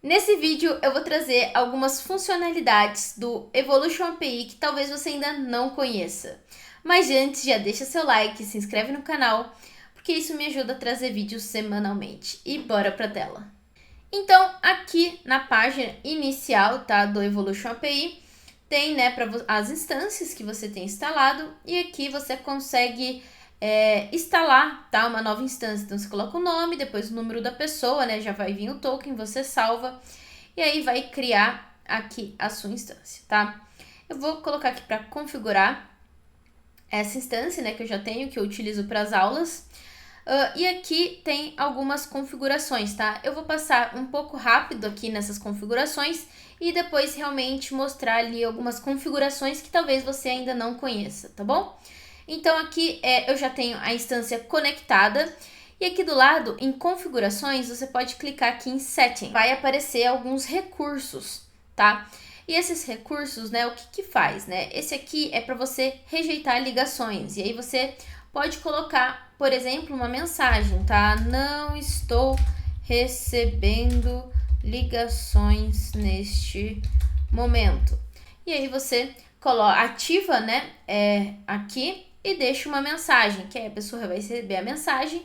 Nesse vídeo eu vou trazer algumas funcionalidades do Evolution API que talvez você ainda não conheça. Mas antes, já deixa seu like, se inscreve no canal, porque isso me ajuda a trazer vídeos semanalmente. E bora pra tela! Então, aqui na página inicial, tá, do Evolution API, tem, né, para as instâncias que você tem instalado, e aqui você consegue instalar, tá, uma nova instância. Então você coloca o nome, depois o número da pessoa, né, já vai vir o token, você salva e aí vai criar aqui a sua instância, tá? Eu vou colocar aqui para configurar essa instância, né, que eu já tenho, que eu utilizo para as aulas. E aqui tem algumas configurações, tá? Eu vou passar um pouco rápido aqui nessas configurações e depois realmente mostrar ali algumas configurações que talvez você ainda não conheça, tá bom? Então aqui eu já tenho a instância conectada e aqui do lado em configurações você pode clicar aqui em Setting. Vai aparecer alguns recursos, tá? E esses recursos, né, o que faz, né? Esse aqui é para você rejeitar ligações e aí você pode colocar, por exemplo, uma mensagem, tá? Não estou recebendo ligações neste momento. E aí você ativa, né, aqui e deixa uma mensagem, que aí a pessoa vai receber a mensagem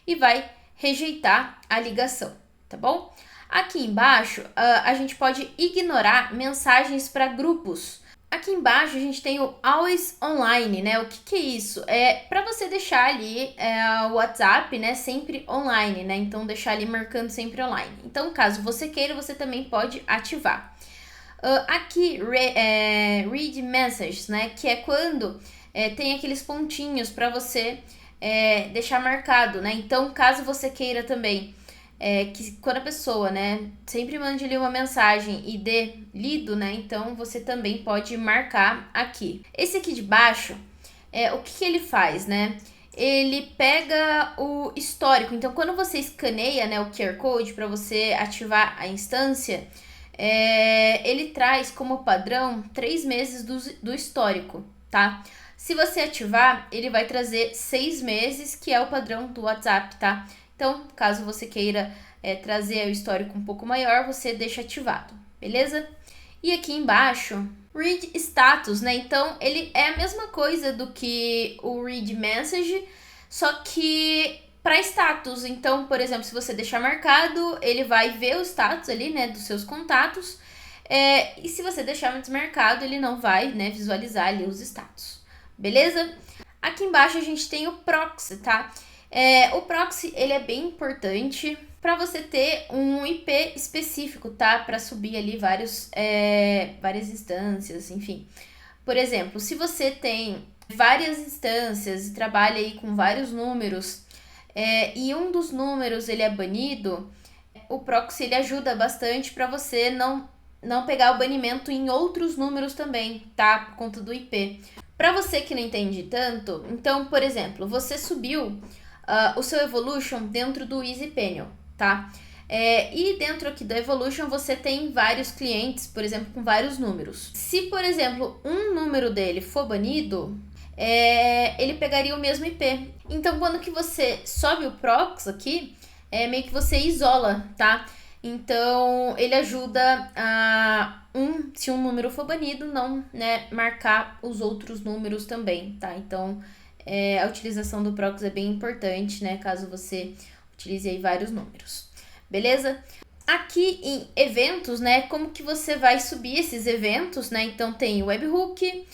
e vai rejeitar a ligação, tá bom? Aqui embaixo, a gente pode ignorar mensagens para grupos. Aqui embaixo a gente tem o Always Online, né? O que é isso? É para você deixar ali o WhatsApp, né, sempre online, né? Então deixar ali marcando sempre online. Então, caso você queira, você também pode ativar. Aqui, Read Messages, né? Que é quando tem aqueles pontinhos para você deixar marcado, né? Então, caso você queira também que quando a pessoa, né, sempre mande ali uma mensagem e dê lido, né, então você também pode marcar aqui. Esse aqui de baixo, o que ele faz, né? Ele pega o histórico, então quando você escaneia, né, o QR Code para você ativar a instância, ele traz como padrão 3 meses do histórico, tá? Se você ativar, ele vai trazer 6 meses, que é o padrão do WhatsApp, tá? Então, caso você queira trazer o histórico um pouco maior, você deixa ativado, beleza? E aqui embaixo, Read Status, né? Então, ele é a mesma coisa do que o Read Message, só que para status. Então, por exemplo, se você deixar marcado, ele vai ver o status ali, né, dos seus contatos. E se você deixar desmarcado, ele não vai, né, visualizar ali os status. Beleza? Aqui embaixo a gente tem o proxy, tá? O proxy, ele é bem importante para você ter um IP específico, tá? Para subir ali várias instâncias, enfim. Por exemplo, se você tem várias instâncias e trabalha aí com vários números, e um dos números ele é banido, o proxy ele ajuda bastante para você não pegar o banimento em outros números também, tá? Por conta do IP. Para você que não entende tanto, então, por exemplo, você subiu o seu Evolution dentro do EasyPanel, tá? E dentro aqui do Evolution você tem vários clientes, por exemplo, com vários números. Se, por exemplo, um número dele for banido, ele pegaria o mesmo IP. Então, quando que você sobe o proxy aqui, meio que você isola, tá? Então, ele ajuda se um número for banido, não, né, marcar os outros números também, tá? Então, a utilização do proxy é bem importante, né, caso você utilize aí vários números, beleza? Aqui em eventos, né, como que você vai subir esses eventos, né? Então, tem o webhook,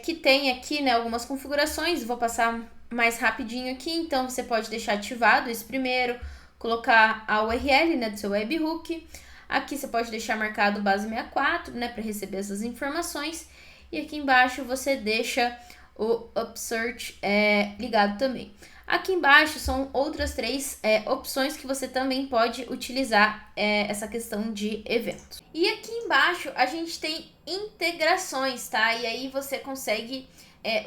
que tem aqui, né, algumas configurações, vou passar mais rapidinho aqui, então você pode deixar ativado esse primeiro, colocar a URL, né, do seu webhook. Aqui você pode deixar marcado base 64, né, para receber essas informações. E aqui embaixo você deixa o Upsearch ligado também. Aqui embaixo são outras 3 opções que você também pode utilizar essa questão de eventos. E aqui embaixo a gente tem integrações, tá? E aí você consegue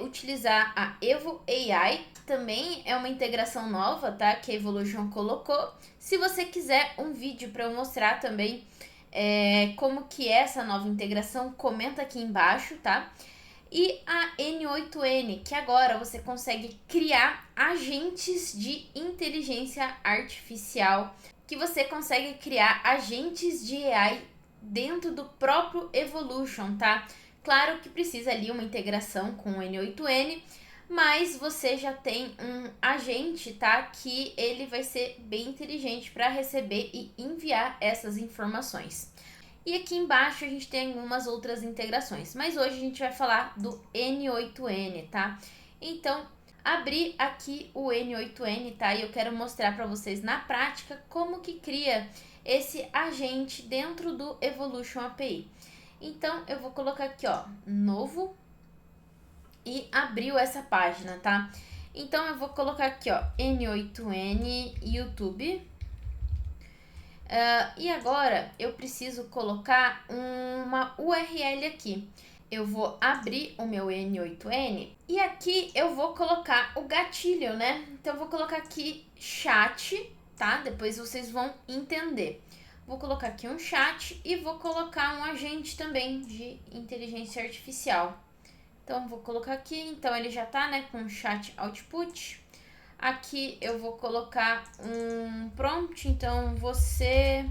utilizar a Evo AI, também é uma integração nova, tá? Que a Evolution colocou. Se você quiser um vídeo para eu mostrar também como que é essa nova integração, comenta aqui embaixo, tá? E a N8N, que agora você consegue criar agentes de inteligência artificial que você consegue criar agentes de AI dentro do próprio Evolution, tá? Claro que precisa ali uma integração com o N8N, mas você já tem um agente, tá? Que ele vai ser bem inteligente para receber e enviar essas informações. E aqui embaixo a gente tem algumas outras integrações, mas hoje a gente vai falar do N8N, tá? Então, abri aqui o N8N, tá? E eu quero mostrar para vocês na prática como que cria esse agente dentro do Evolution API. Então, eu vou colocar aqui, ó, novo, e abriu essa página, tá? Então, eu vou colocar aqui, ó, N8N YouTube. E agora, eu preciso colocar uma URL aqui. Eu vou abrir o meu N8N e aqui eu vou colocar o gatilho, né? Então, eu vou colocar aqui chat, tá? Depois vocês vão entender. Vou colocar aqui um chat e vou colocar um agente também de inteligência artificial. Então, vou colocar aqui. Então, ele já tá, né, com chat output. Aqui eu vou colocar um prompt. Então, você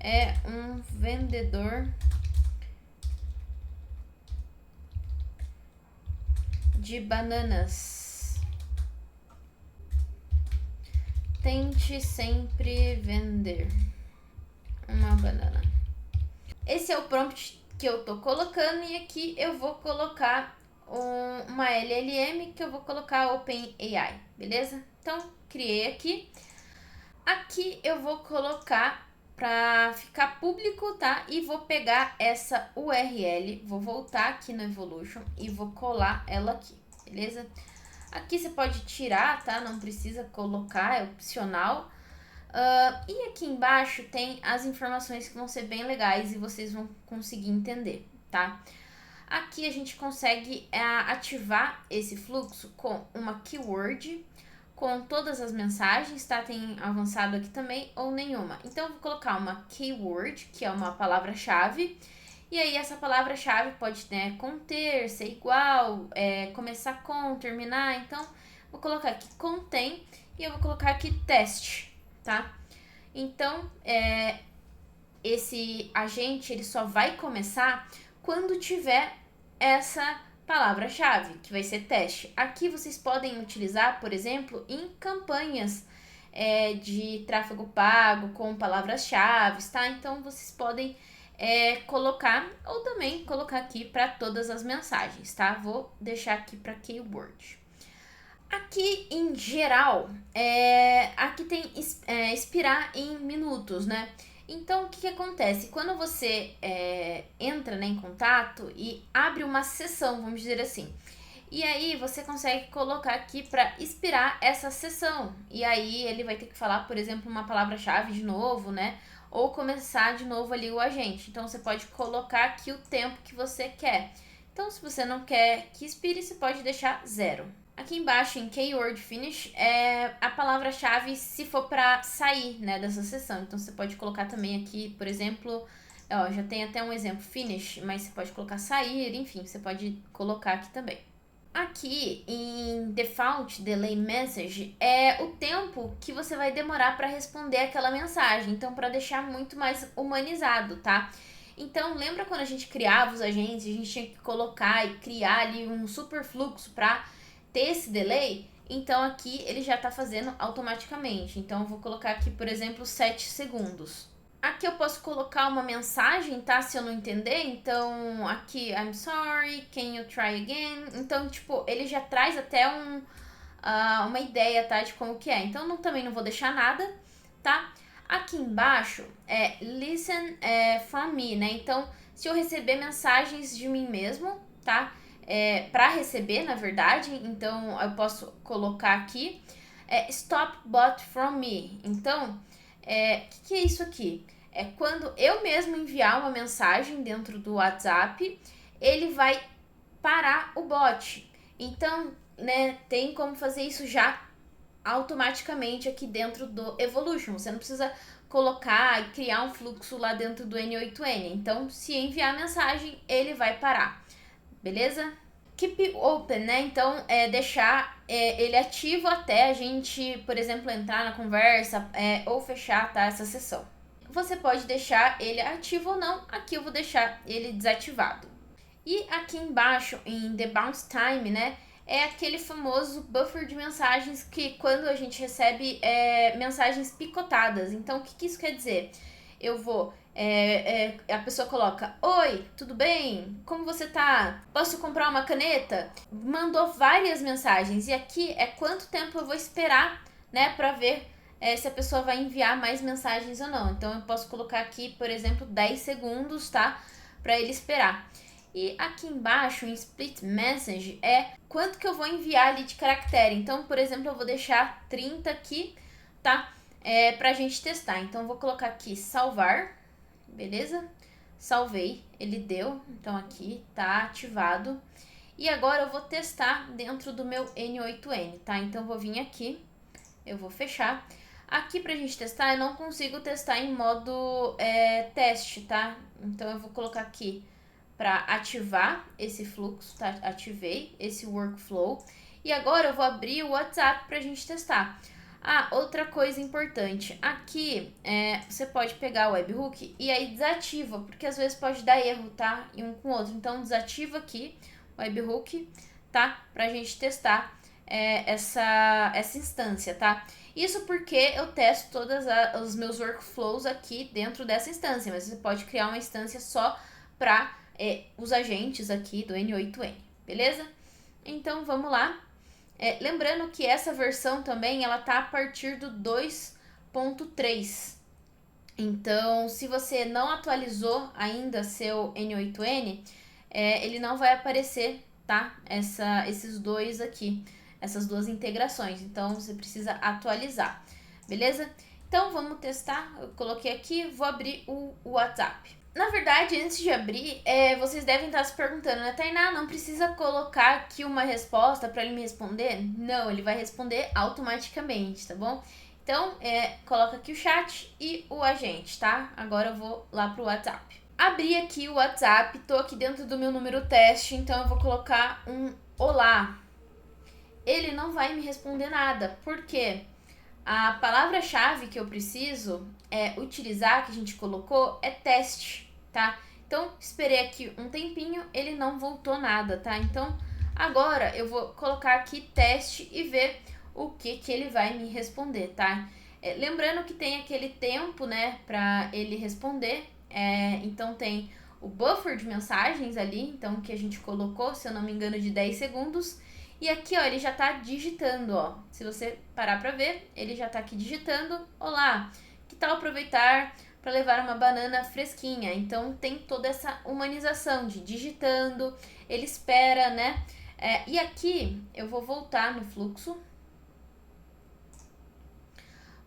é um vendedor de bananas. Tente sempre vender uma banana. Esse é o prompt que eu tô colocando e aqui eu vou colocar uma LLM que eu vou colocar OpenAI, beleza? Então, criei aqui. Aqui eu vou colocar para ficar público, tá? E vou pegar essa URL, vou voltar aqui no Evolution e vou colar ela aqui, beleza? Aqui você pode tirar, tá? Não precisa colocar, é opcional. E aqui embaixo tem as informações que vão ser bem legais e vocês vão conseguir entender, tá? Aqui a gente consegue ativar esse fluxo com uma keyword, com todas as mensagens, tá? Tem avançado aqui também, ou nenhuma. Então, eu vou colocar uma keyword, que é uma palavra-chave. E aí, essa palavra-chave pode, né, conter, ser igual, começar com, terminar. Então, vou colocar aqui contém e eu vou colocar aqui teste, tá? Então, esse agente, ele só vai começar quando tiver essa palavra-chave, que vai ser teste. Aqui vocês podem utilizar, por exemplo, em campanhas de tráfego pago com palavras-chave, tá? Então, vocês podem colocar, ou também colocar aqui para todas as mensagens, tá? Vou deixar aqui para keyword. Aqui, em geral, aqui tem expirar em minutos, né? Então, o que acontece? Quando você entra, né, em contato e abre uma sessão, vamos dizer assim, e aí você consegue colocar aqui para expirar essa sessão. E aí ele vai ter que falar, por exemplo, uma palavra-chave de novo, né? Ou começar de novo ali o agente. Então, você pode colocar aqui o tempo que você quer. Então, se você não quer que expire, você pode deixar 0. Aqui embaixo, em Keyword Finish, é a palavra-chave se for para sair, né, dessa sessão. Então, você pode colocar também aqui, por exemplo, já tem até um exemplo, Finish, mas você pode colocar sair, enfim, você pode colocar aqui também. Aqui, em Default Delay Message, é o tempo que você vai demorar para responder aquela mensagem. Então, para deixar muito mais humanizado, tá? Então, lembra quando a gente criava os agentes, a gente tinha que colocar e criar ali um super fluxo para ter esse delay? Então, aqui ele já está fazendo automaticamente. Então, eu vou colocar aqui, por exemplo, 7 segundos. Aqui eu posso colocar uma mensagem, tá? Se eu não entender. Então, aqui, I'm sorry, can you try again? Então, tipo, ele já traz até uma ideia, tá? De como que é. Então, também não vou deixar nada, tá? Aqui embaixo listen from me, né? Então, se eu receber mensagens de mim mesmo, tá? Para receber, na verdade, então eu posso colocar aqui stop bot from me. Então, que é isso aqui? É quando eu mesmo enviar uma mensagem dentro do WhatsApp, ele vai parar o bot. Então, né, tem como fazer isso já automaticamente aqui dentro do Evolution. Você não precisa colocar e criar um fluxo lá dentro do N8N. Então, se enviar a mensagem, ele vai parar. Beleza? Keep open, né? Então, deixar ele ativo até a gente, por exemplo, entrar na conversa ou fechar, tá, essa sessão. Você pode deixar ele ativo ou não. Aqui eu vou deixar ele desativado. E aqui embaixo, em The Bounce Time, né? É aquele famoso buffer de mensagens que quando a gente recebe mensagens picotadas. Então, o que isso quer dizer? Eu vou... a pessoa coloca: oi, tudo bem? Como você tá? Posso comprar uma caneta? Mandou várias mensagens. E aqui é quanto tempo eu vou esperar, né? Pra ver se a pessoa vai enviar mais mensagens ou não. Então, eu posso colocar aqui, por exemplo, 10 segundos, tá? Pra ele esperar. E aqui embaixo, em Split Message, é quanto que eu vou enviar ali de caractere. Então, por exemplo, eu vou deixar 30 aqui, tá? Pra gente testar. Então, eu vou colocar aqui salvar, beleza? Salvei, ele deu. Então, aqui tá ativado. E agora eu vou testar dentro do meu N8N, tá? Então, eu vou vir aqui, eu vou fechar. Aqui pra gente testar, eu não consigo testar em modo teste, tá? Então, eu vou colocar aqui para ativar esse fluxo, tá? Ativei esse workflow. E agora eu vou abrir o WhatsApp para a gente testar. Ah, outra coisa importante. Aqui você pode pegar o webhook e aí desativa, porque às vezes pode dar erro, tá? E um com o outro. Então desativa aqui o webhook, tá? Pra gente testar essa instância, tá? Isso porque eu testo todos os meus workflows aqui dentro dessa instância, mas você pode criar uma instância só para os agentes aqui do N8N, beleza? Então vamos lá. Lembrando que essa versão também ela tá a partir do 2.3. Então, se você não atualizou ainda seu N8N, ele não vai aparecer, tá? Esses dois aqui, essas duas integrações. Então, você precisa atualizar, beleza? Então, vamos testar. Eu coloquei aqui, vou abrir o WhatsApp. Na verdade, antes de abrir, vocês devem estar se perguntando, né, Tainá, não precisa colocar aqui uma resposta para ele me responder? Não, ele vai responder automaticamente, tá bom? Então, coloca aqui o chat e o agente, tá? Agora eu vou lá pro WhatsApp. Abri aqui o WhatsApp, tô aqui dentro do meu número teste, então eu vou colocar um olá. Ele não vai me responder nada, por quê? A palavra-chave que eu preciso utilizar, que a gente colocou, é teste, tá? Então, esperei aqui um tempinho, ele não voltou nada, tá? Então, agora eu vou colocar aqui teste e ver o que ele vai me responder, tá? Lembrando que tem aquele tempo, né, pra ele responder. Então, tem o buffer de mensagens ali, então, que a gente colocou, se eu não me engano, de 10 segundos. E aqui, ó, ele já tá digitando, ó. Se você parar pra ver, ele já tá aqui digitando. Olá, que tal aproveitar para levar uma banana fresquinha? Então, tem toda essa humanização de digitando, ele espera, né? E aqui, eu vou voltar no fluxo.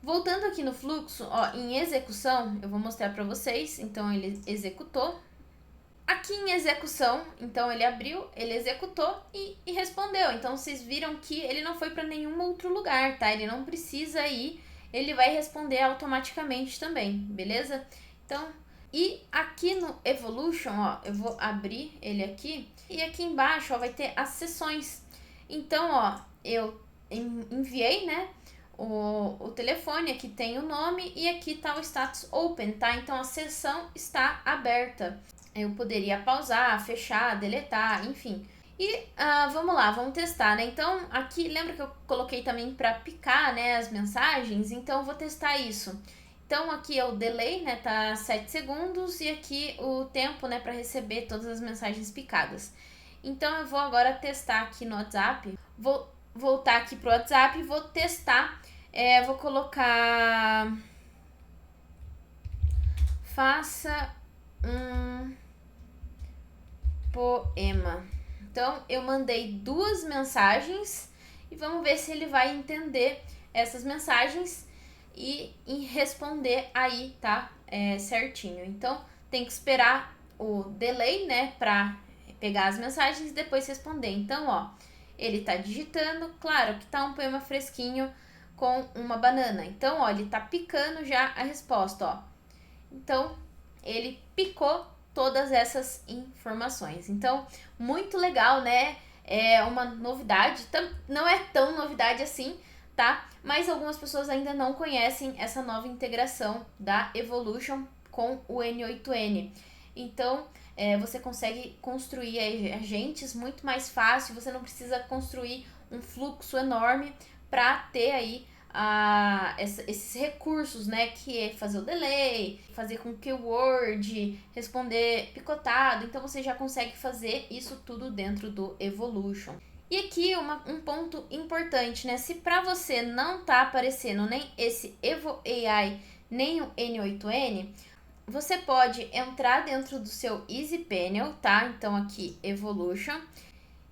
Voltando aqui no fluxo, ó, em execução, eu vou mostrar pra vocês. Então, ele executou. Aqui em execução, então ele abriu, ele executou e respondeu. Então vocês viram que ele não foi para nenhum outro lugar, tá? Ele não precisa ir, ele vai responder automaticamente também, beleza? Então, e aqui no Evolution, ó, eu vou abrir ele aqui e aqui embaixo, ó, vai ter as sessões. Então, ó, eu enviei, né? O telefone, aqui tem o nome e aqui tá o status open, tá? Então a sessão está aberta. Eu poderia pausar, fechar, deletar, enfim. E vamos lá, vamos testar, né? Então, aqui, lembra que eu coloquei também para picar, né, as mensagens? Então, eu vou testar isso. Então, aqui é o delay, né, tá 7 segundos, e aqui o tempo, né, para receber todas as mensagens picadas. Então, eu vou agora testar aqui no WhatsApp. Vou voltar aqui pro WhatsApp e vou testar. Vou colocar... Faça um poema. Então, eu mandei 2 mensagens e vamos ver se ele vai entender essas mensagens e responder aí, tá? Certinho. Então, tem que esperar o delay, né, pra pegar as mensagens e depois responder. Então, ó, ele tá digitando, claro que tá um poema fresquinho com uma banana. Então, ó, ele tá picando já a resposta, ó. Então, ele picou todas essas informações. Então, muito legal, né? é uma novidade, não é tão novidade assim, tá? Mas algumas pessoas ainda não conhecem essa nova integração da Evolution com o N8N. Então, você consegue construir agentes muito mais fácil, você não precisa construir um fluxo enorme para ter aí esses recursos, né, que é fazer o delay, fazer com que o Word responder picotado, então você já consegue fazer isso tudo dentro do Evolution. E aqui um ponto importante, né, se para você não tá aparecendo nem esse Evo AI, nem o N8N, você pode entrar dentro do seu Easy Panel, tá? Então aqui Evolution,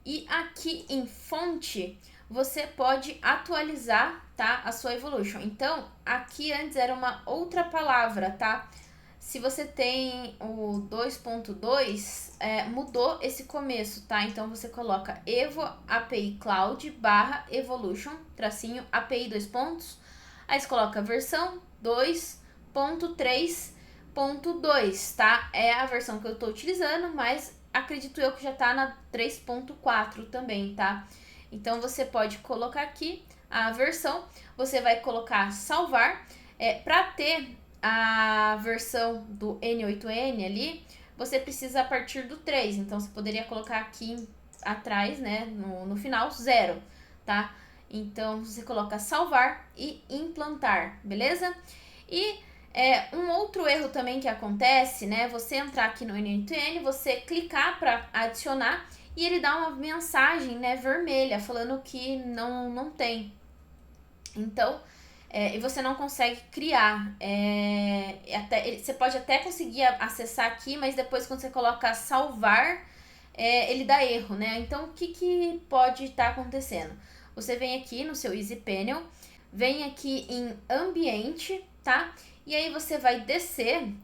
e aqui em fonte você pode atualizar, tá, a sua Evolution. Então aqui antes era uma outra palavra, tá? Se você tem o 2.2, mudou esse começo, tá? Então você coloca Evo API Cloud barra Evolution, tracinho API 2 pontos. Aí você coloca versão 2.3.2, tá? É a versão que eu tô utilizando, mas acredito eu que já tá na 3.4 também, tá? Então você pode colocar aqui a versão, você vai colocar salvar, para ter a versão do N8N ali, você precisa a partir do 3, então você poderia colocar aqui atrás, né, no final, 0, tá? Então você coloca salvar e implantar, beleza? E um outro erro também que acontece, né, você entrar aqui no N8N, você clicar para adicionar e ele dá uma mensagem, né, vermelha, falando que não tem. Então, e você não consegue criar. Você pode até conseguir acessar aqui, mas depois quando você coloca salvar, ele dá erro, né? Então, o que pode estar acontecendo? Você vem aqui no seu Easy Panel, vem aqui em ambiente, tá? E aí você vai descer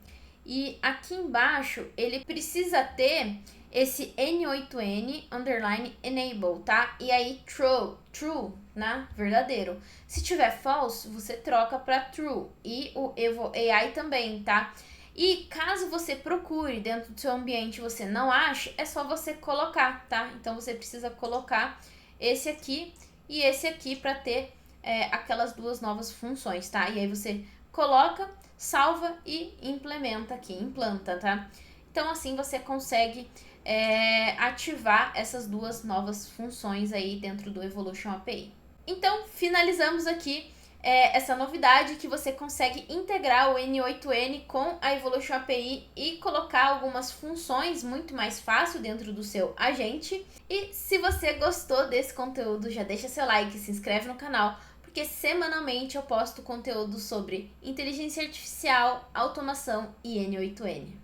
e aqui embaixo ele precisa ter esse N8N underline enable, tá? E aí true, né? Verdadeiro. Se tiver false, você troca para true. E o Evo AI também, tá? E caso você procure dentro do seu ambiente e você não ache, é só você colocar, tá? Então você precisa colocar esse aqui e esse aqui para ter aquelas duas novas funções, tá? E aí você coloca, salva e implementa aqui, implanta, tá? Então assim você consegue ativar essas duas novas funções aí dentro do Evolution API. Então finalizamos aqui essa novidade que você consegue integrar o N8N com a Evolution API e colocar algumas funções muito mais fácil dentro do seu agente. E se você gostou desse conteúdo, já deixa seu like, se inscreve no canal, porque semanalmente eu posto conteúdo sobre inteligência artificial, automação e N8N.